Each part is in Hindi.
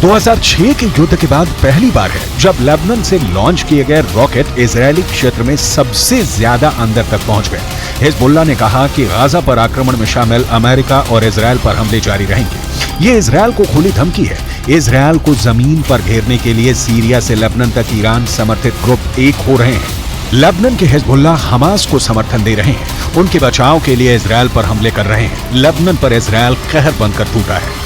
2006 के युद्ध के बाद पहली बार है जब लेबनान से लॉन्च किए गए रॉकेट इजरायली क्षेत्र में सबसे ज्यादा अंदर तक पहुंच गए। हिजबुल्लाह ने कहा कि गाजा पर आक्रमण में शामिल अमेरिका और इजरायल पर हमले जारी रहेंगे। ये इजरायल को खुली धमकी है। इजरायल को जमीन पर घेरने के लिए सीरिया से लेबनान तक ईरान समर्थित ग्रुप एक हो रहे हैं। लेबनान के हिजबुल्लाह हमास को समर्थन दे रहे हैं। उनके बचाव के लिए इजरायल पर हमले कर रहे हैं। लेबनान पर इजरायल कहर बनकर टूटा है।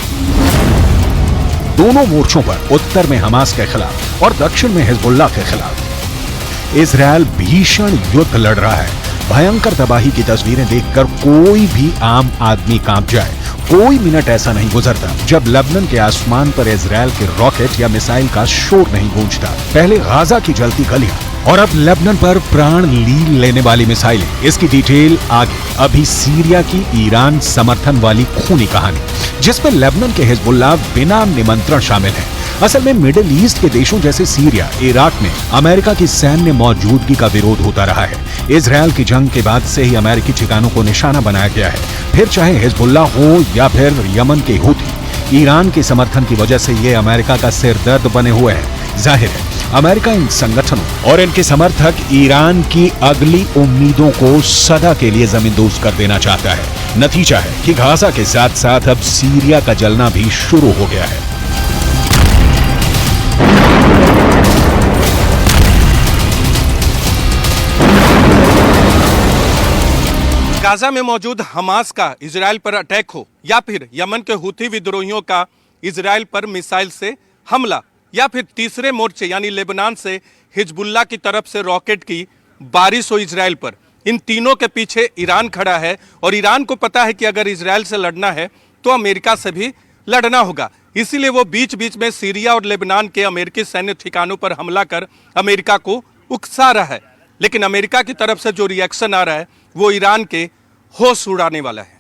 दोनों मोर्चों पर, उत्तर में हमास के खिलाफ और दक्षिण में हिजबुल्लाह के खिलाफ, इजरायल भीषण युद्ध लड़ रहा है। भयंकर तबाही की तस्वीरें देखकर कोई भी आम आदमी कांप जाए। कोई मिनट ऐसा नहीं गुजरता जब लेबनान के आसमान पर इजरायल के रॉकेट या मिसाइल का शोर नहीं गूंजता। पहले गाजा की जलती गलियां और अब लेबनान पर प्राण लील लेने वाली मिसाइलें। इसकी डिटेल आगे। अभी सीरिया की ईरान समर्थन वाली खूनी कहानी, जिसमें लेबनान के हिजबुल्लाह बिना निमंत्रण शामिल है। असल में मिडिल ईस्ट के देशों जैसे सीरिया, इराक में अमेरिका की सैन्य मौजूदगी का विरोध होता रहा है। इजरायल की जंग के बाद से ही अमेरिकी ठिकानों को निशाना बनाया गया है, फिर चाहे हिजबुल्लाह हो या फिर यमन के हूथी। ईरान के समर्थन की वजह से ये अमेरिका का सिरदर्द बने हुए हैं। जाहिर है अमेरिका इन संगठनों और इनके समर्थक ईरान की अगली उम्मीदों को सदा के लिए जमींदोज कर देना चाहता है। नतीजा है कि गाजा के साथ साथ अब सीरिया का जलना भी शुरू हो गया है। गाजा में मौजूद हमास का इजरायल पर अटैक हो या फिर यमन के हूथी विद्रोहियों का इजरायल पर मिसाइल से हमला या फिर तीसरे मोर्चे यानी लेबनान से हिजबुल्लाह की तरफ से रॉकेट की बारिश हो इजरायल पर, इन तीनों के पीछे ईरान खड़ा है और ईरान को पता है कि अगर इजरायल से लड़ना है तो अमेरिका से भी लड़ना होगा। इसीलिए वो बीच बीच में सीरिया और लेबनान के अमेरिकी सैन्य ठिकानों पर हमला कर अमेरिका को उकसा रहा है। लेकिन अमेरिका की तरफ से जो रिएक्शन आ रहा है वो ईरान के होश उड़ाने वाला है।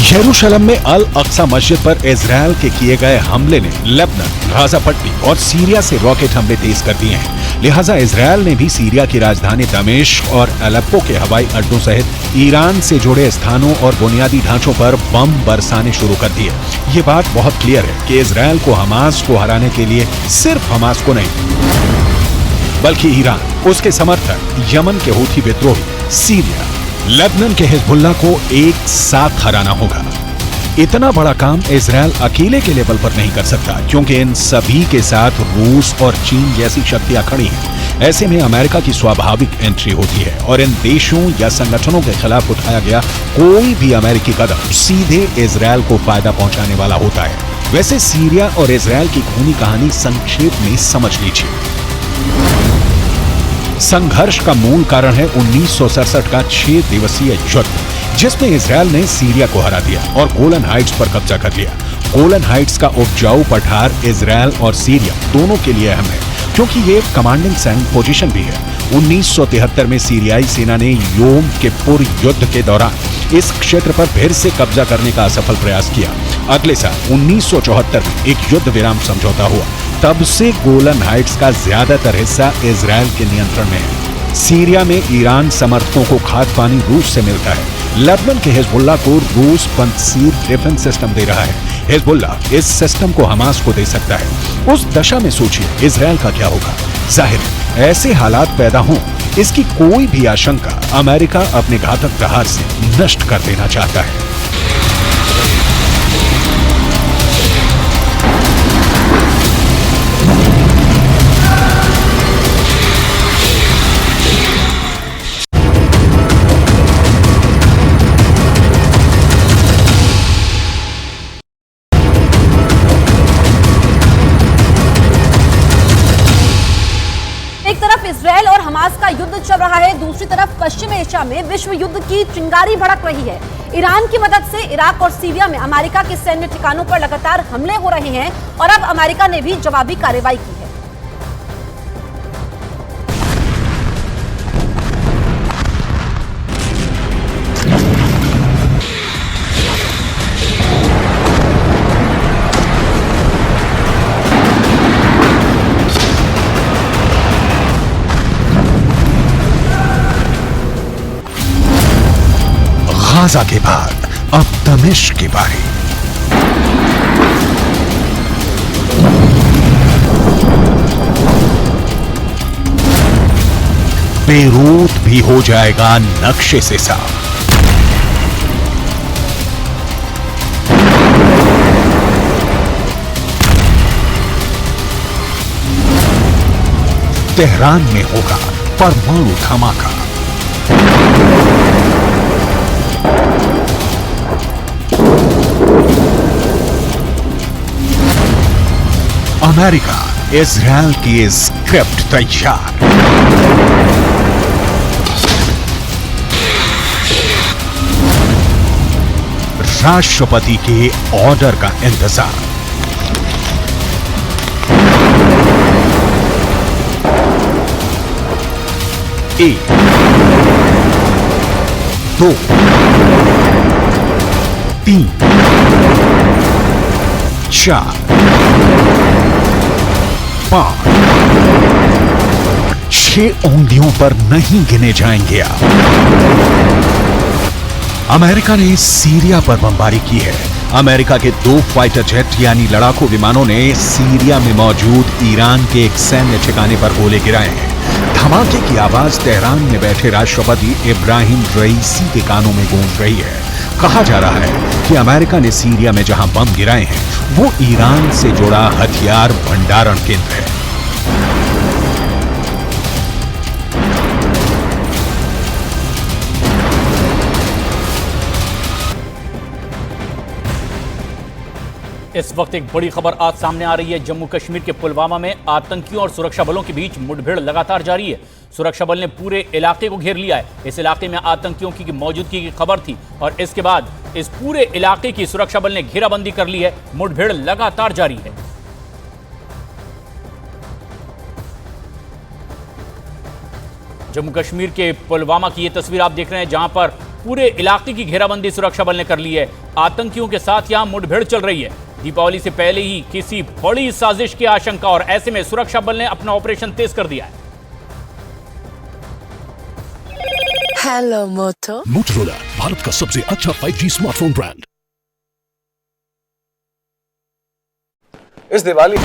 यरूशलेम में अल अक्सा मस्जिद पर इजरायल के किए गए हमले ने लेबनान, गाजा पट्टी और सीरिया से रॉकेट हमले तेज कर दिए हैं। लिहाजा इजरायल ने भी सीरिया की राजधानी दमिश्क और अलेप्पो के हवाई अड्डों सहित ईरान से जुड़े स्थानों और बुनियादी ढांचों पर बम बरसाने शुरू कर दिए। ये बात बहुत क्लियर है कि इजरायल को हमास को हराने के लिए सिर्फ हमास को नहीं, बल्कि ईरान, उसके समर्थक, यमन के हूथी विद्रोही, सीरिया, लेबनान के हिजबुल्लाह को एक साथ हराना होगा। इतना बड़ा काम इजरायल अकेले के लेवल पर नहीं कर सकता, क्योंकि इन सभी के साथ रूस और चीन जैसी शक्तियां खड़ी हैं। ऐसे में अमेरिका की स्वाभाविक एंट्री होती है और इन देशों या संगठनों के खिलाफ उठाया गया कोई भी अमेरिकी कदम सीधे इजरायल को फायदा पहुंचाने वाला होता है। वैसे सीरिया और इजरायल की खूनी कहानी संक्षेप में समझ लीजिए। संघर्ष का मूल कारण है 1967 का 6 दिवसीय युद्ध, जिसमें इजरायल ने सीरिया को हरा दिया और गोलन हाइट्स पर कब्जा कर लिया। गोलन हाइट्स का उपजाऊ पठार इजरायल और सीरिया दोनों के लिए अहम है, क्योंकि ये कमांडिंग सैन्य पोजीशन भी है। 1973 में सीरियाई सेना ने योम किप्पुर युद्ध के दौरान इस क्षेत्र पर फिर से कब्जा करने का असफल प्रयास किया। अगले साल 1974 में एक युद्ध विराम समझौता हुआ। तब से गोलन हाइट्स का ज्यादातर हिस्सा इजरायल के नियंत्रण में है। सीरिया में ईरान समर्थकों को खाद्य पानी रूस से मिलता है। लेबनान के हिजबुल्लाह को रूस पंसीर डिफेंस सिस्टम दे रहा है। हिजबुल्लाह इस सिस्टम को हमास को दे सकता है। उस दशा में सोचिए इजरायल का क्या होगा। जाहिर है ऐसे हालात पैदा हों, इसकी कोई भी आशंका अमेरिका अपने घातक प्रहार से नष्ट कर देना चाहता है। इजरायल और हमास का युद्ध चल रहा है, दूसरी तरफ पश्चिम एशिया में विश्व युद्ध की चिंगारी भड़क रही है। ईरान की मदद से इराक और सीरिया में अमेरिका के सैन्य ठिकानों पर लगातार हमले हो रहे हैं और अब अमेरिका ने भी जवाबी कार्रवाई की है। गाजा के बाद अब दमिश्क की बारी। बेरूत भी हो जाएगा नक्शे से साफ। तेहरान में होगा परमाणु धमाका। अमेरिका इजरायल की स्क्रिप्ट तैयार। राष्ट्रपति के ऑर्डर का इंतजार। एक, दो, तीन, चार, पांच, 6 उंगलियों पर नहीं गिने जाएंगे आप। अमेरिका ने सीरिया पर बमबारी की है। अमेरिका के 2 फाइटर जेट यानी लड़ाकू विमानों ने सीरिया में मौजूद ईरान के एक सैन्य ठिकाने पर गोले गिराए हैं। धमाके की आवाज तेहरान में बैठे राष्ट्रपति इब्राहिम रईसी के कानों में गूंज रही है। कहा जा रहा है कि अमेरिका ने सीरिया में जहां बम गिराए हैं वो ईरान से जुड़ा हथियार भंडारण केंद्र है। इस वक्त एक बड़ी खबर आज सामने आ रही है। जम्मू कश्मीर के पुलवामा में आतंकियों और सुरक्षा बलों के बीच मुठभेड़ लगातार जारी है। सुरक्षा बल ने पूरे इलाके को घेर लिया है। इस इलाके में आतंकियों की मौजूदगी की खबर थी और इसके बाद इस पूरे इलाके की सुरक्षा बल ने घेराबंदी कर ली है। मुठभेड़ लगातार जारी है। जम्मू कश्मीर के पुलवामा की यह तस्वीर आप देख रहे हैं, जहां पर पूरे इलाके की घेराबंदी सुरक्षा बल ने कर ली है। आतंकियों के साथ यहां मुठभेड़ चल रही है। दीपावली से पहले ही किसी बड़ी साजिश की आशंका और ऐसे में सुरक्षा बल ने अपना ऑपरेशन तेज कर दिया है। हेलो मोटो। मोटोरोला भारत का सबसे अच्छा 5G स्मार्टफोन ब्रांड। इस दिवाली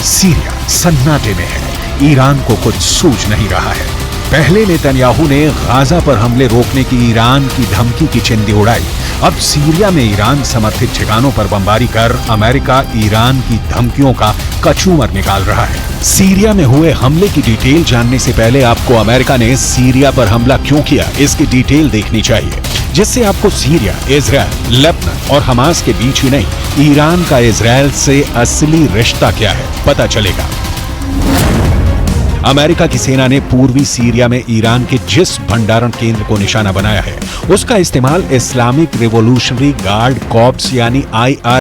सीरिया सन्नाटे में है। ईरान को कुछ सूझ नहीं रहा है। पहले नेतन्याहू ने गाजा पर हमले रोकने की ईरान की धमकी की चिंदी उड़ाई। अब सीरिया में ईरान समर्थित ठिकानों पर बमबारी कर अमेरिका ईरान की धमकियों का कचूमर निकाल रहा है। सीरिया में हुए हमले की डिटेल जानने से पहले आपको अमेरिका ने सीरिया पर हमला क्यों किया इसकी डिटेल देखनी चाहिए, जिससे आपको सीरिया, इजरायल, लेबनान और हमास के बीच ही नहीं ईरान का इजरायल से असली रिश्ता क्या है पता चलेगा। अमेरिका की सेना ने पूर्वी सीरिया में ईरान के जिस भंडारण केंद्र को निशाना बनाया है उसका इस्तेमाल इस्लामिक रिवॉल्यूशनरी गार्ड कॉर्प्स यानी IR